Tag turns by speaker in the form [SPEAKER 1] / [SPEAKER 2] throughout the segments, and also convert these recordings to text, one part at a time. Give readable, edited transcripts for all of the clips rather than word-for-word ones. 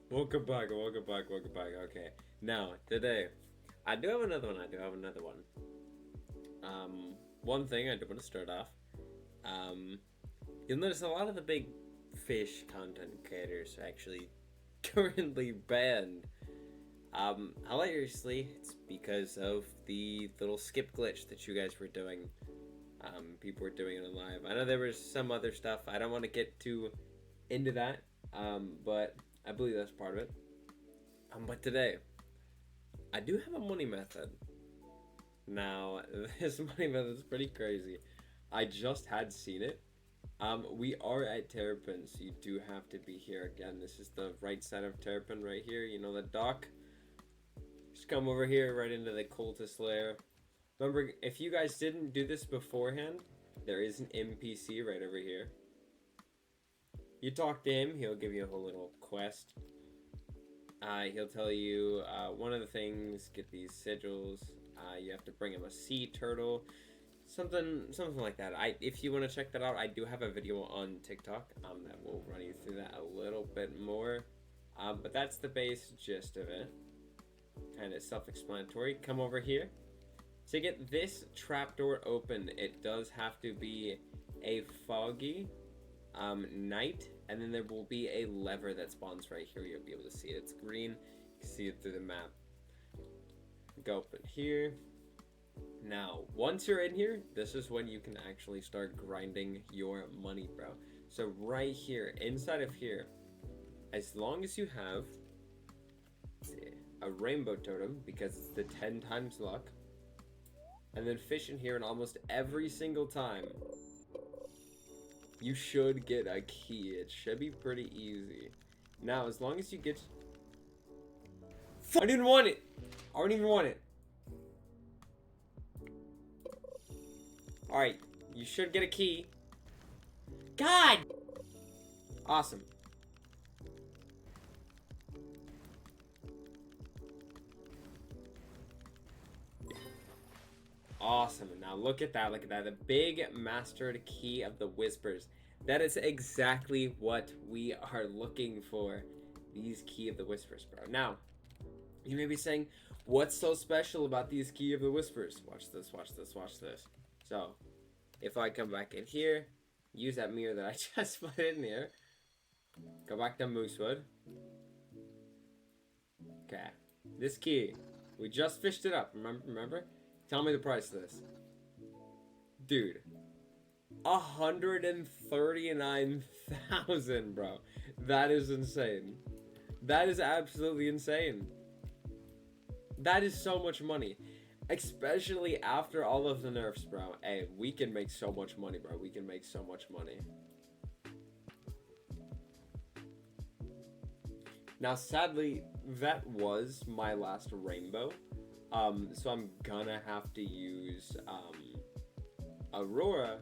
[SPEAKER 1] Welcome back, welcome back, welcome back. Okay. Now, today, I do have another one. One thing I do want to start off. Um, you'll notice a lot of the big fish content creators are actually currently banned. Hilariously, it's because of the little skip glitch that you guys were doing. People were doing it on live. I know there was some other stuff. I don't want to get too into that. But I believe that's part of it. But today, I do have a money method. Now, this money method is pretty crazy. I just had seen it. We are at Terrapin, so you do have to be here again. This is the right side of Terrapin right here. You know the dock? Just come over here right into the cultist lair. Remember, if you guys didn't do this beforehand, there is an NPC right over here. You talk to him, he'll give you a whole little quest. He'll tell you one of the things, get these sigils. You have to bring him a sea turtle, something like that. If you want to check that out, I do have a video on TikTok that will run you through that a little bit more. But that's the base gist of it. Kind of self-explanatory. Come over here. To get this trapdoor open, it does have to be a foggy night, and then there will be a lever that spawns right here. You'll be able to see it. It's green. You can see it through the map. Go open here. Now, once you're in here, this is when you can actually start grinding your money, bro. So right here, inside of here, as long as you have a rainbow totem, because it's the 10 times luck, and then fish in here, and almost every single time you should get a key. It should be pretty easy. Now, as long as you get... I didn't want it! I don't even want it. Alright, you should get a key. God! Awesome. Awesome. Now look at that, look at that. The big mastered key of the whispers. That is exactly what we are looking for. These key of the whispers, bro. Now, you may be saying, what's so special about these key of the whispers? Watch this, watch this, watch this. So, if I come back in here, use that mirror that I just put in there. Go back to Moosewood. Okay. This key, we just fished it up, remember? Tell me the price of this. Dude. 139,000, bro. That is insane. That is absolutely insane. That is so much money. Especially after all of the nerfs, bro. Hey, we can make so much money, bro. We can make so much money. Now, sadly, that was my last rainbow. So I'm gonna have to use Aurora,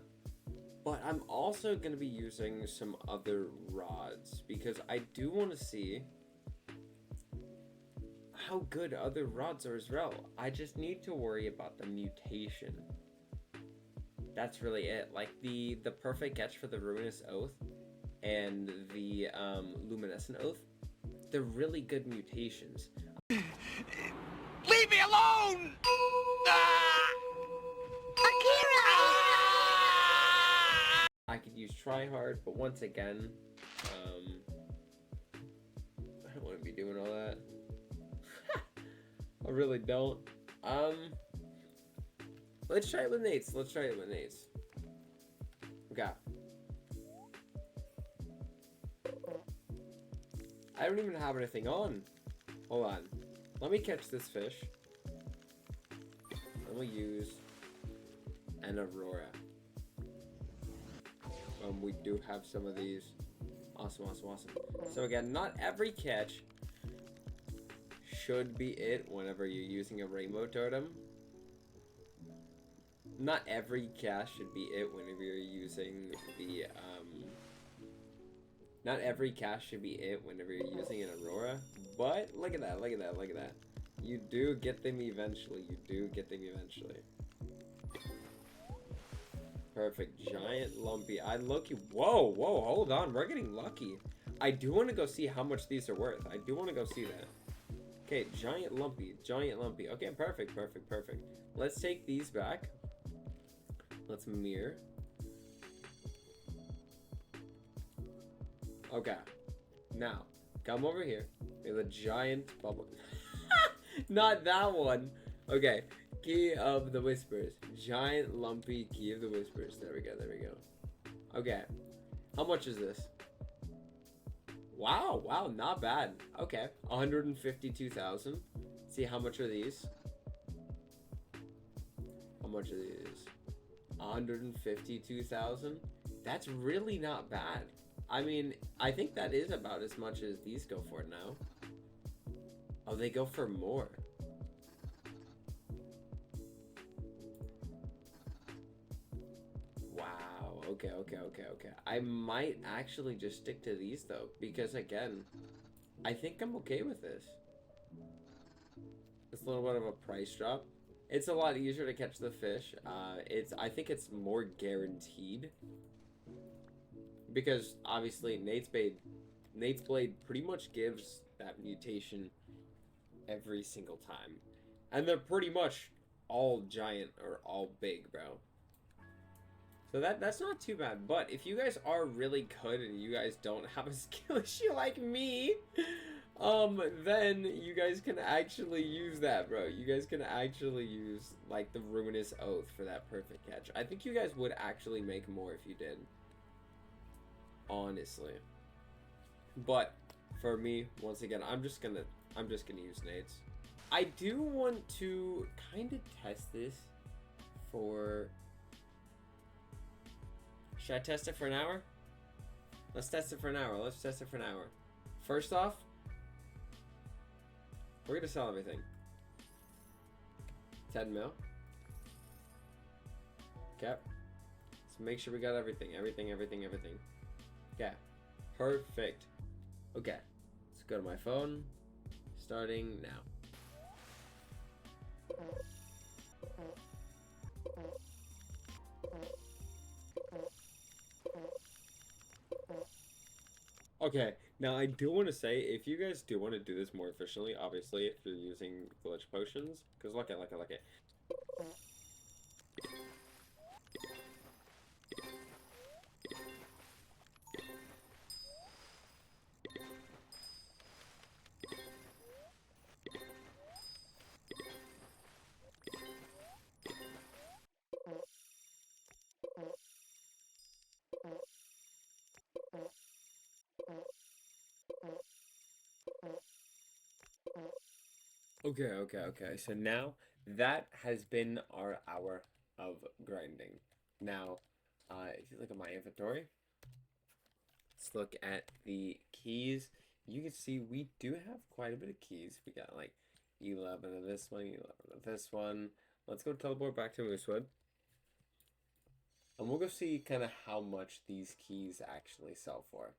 [SPEAKER 1] but I'm also gonna be using some other rods because I do want to see how good other rods are as well. I just need to worry about the mutation. That's really it. Like the perfect catch for the Ruinous Oath and the Luminescent Oath, they're really good mutations.
[SPEAKER 2] Leave me alone!
[SPEAKER 1] I could use Tryhard, but once again, I don't want to be doing all that. I really don't. Let's try it with Nate's. Okay. I don't even have anything on. Hold on. Let me catch this fish. And we'll use an Aurora. We do have some of these. Awesome. So again, not every catch should be it whenever you're using a rainbow totem. Not every catch should be it whenever you're using the not every cache should be it whenever you're using an Aurora, but look at that. You do get them eventually. Perfect. Giant lumpy. Whoa, hold on. We're getting lucky. I do want to go see how much these are worth. I do want to go see that. Okay, giant lumpy. Okay, perfect. Let's take these back. Let's mirror. Okay. Now, come over here. We have a giant bubble. Not that one. Okay. Key of the Whispers. Giant lumpy key of the Whispers. There we go. Okay. How much is this? Wow, not bad. Okay. 152,000. See, how much are these? How much are these? 152,000. That's really not bad. I mean, I think that is about as much as these go for now. Oh, they go for more. Wow. Okay. I might actually just stick to these though, because again, I think I'm okay with this. It's a little bit of a price drop. It's a lot easier to catch the fish. I think it's more guaranteed. Because obviously Nate's Blade pretty much gives that mutation every single time. And they're pretty much all giant or all big, bro. So that's not too bad. But if you guys are really good and you guys don't have a skill issue like me, then you guys can actually use that, bro. You guys can actually use like the Ruinous Oath for that perfect catch. I think you guys would actually make more if you did. Honestly. But for me, once again, I'm just gonna use nades. I do want to kind of test this for... Should I test it for an hour? Let's test it for an hour. First off, we're gonna sell everything. 10 mil. Okay. Let's make sure we got everything. Okay. Perfect. Okay. Let's go to my phone. Starting now. Okay, now I do want to say, if you guys do want to do this more efficiently, obviously, if you're using glitch potions, because look at. Okay. So now that has been our hour of grinding. Now, if you look at my inventory, let's look at the keys. You can see we do have quite a bit of keys. We got like 11 of this one, 11 of this one. Let's go teleport back to Moosewood. And we'll go see kind of how much these keys actually sell for.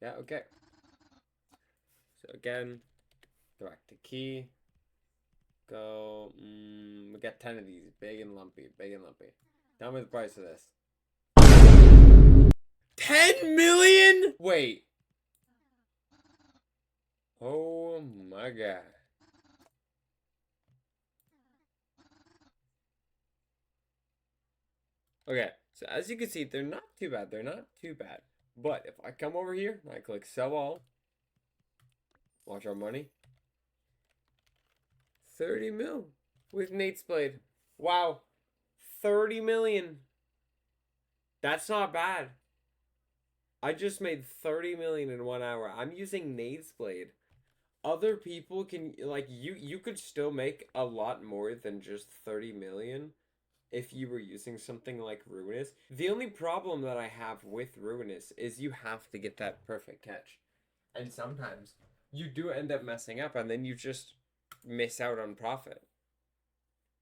[SPEAKER 1] Yeah, okay. So again, direct to key. Go. We got 10 of these. Big and lumpy. Tell me the price of this. 10 million? Wait. Oh my god. Okay, so as you can see, they're not too bad. But if I come over here and I click sell all, watch our money. 30 mil with Nate's Blade. Wow. 30 million. That's not bad. I just made 30 million in 1 hour. I'm using Nate's Blade. Other people can, like, you could still make a lot more than just 30 million if you were using something like Ruinous. The only problem that I have with Ruinous is you have to get that perfect catch. And sometimes you do end up messing up and then you just miss out on profit.